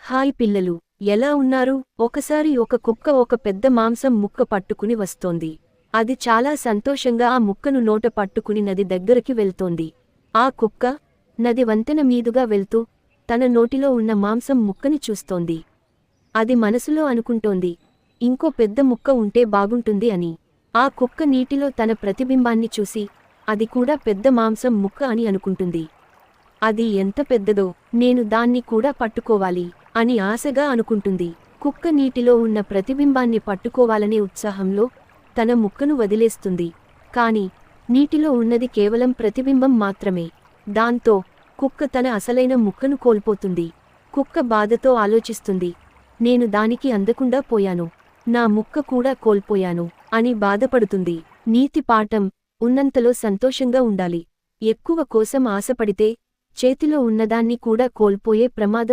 Hi పిల్లలు, ఎలా ఉన్నారు? ఒకసారి ఒక కుక్క ఒక పెద్ద మాంసం ముక్క పట్టుకుని వస్తోంది. అది చాలా సంతోషంగా ఆ ముక్కను నోట పట్టుకుని నది దగ్గరికి వెళ్తోంది. ఆ కుక్క నది వంతెన మీదుగా వెళ్తూ తన నోటిలో ఉన్న మాంసం ముక్కని చూస్తోంది. అది మనసులో అనుకుంటోంది, ఇంకో పెద్ద ముక్క ఉంటే బాగుంటుంది అని. ఆ కుక్క నీటిలో తన ప్రతిబింబాన్ని చూసి అది కూడా పెద్ద మాంసం ముక్క అని అనుకుంటుంది. అది ఎంత పెద్దదో, నేను దాన్ని కూడా పట్టుకోవాలి అని ఆశగా అనుకుంటుంది. కుక్క నీటిలో ఉన్న ప్రతిబింబాన్ని పట్టుకోవాలనే ఉత్సాహంలో తన ముక్కను వదిలేస్తుంది. కాని నీటిలో ఉన్నది కేవలం ప్రతిబింబం మాత్రమే. దాంతో కుక్క తన అసలైన ముక్కను కోల్పోతుంది. కుక్క బాధతో ఆలోచిస్తుంది, నేను దానికి అందకుండా పోయాను, నా ముక్క కూడా కోల్పోయాను అని బాధపడుతుంది. నీతి పాఠం: ఉన్నంతలో సంతోషంగా ఉండాలి. ఎక్కువ కోసం ఆశపడితే చేతిలో ఉన్నదాన్ని కూడా కోల్పోయే ప్రమాదం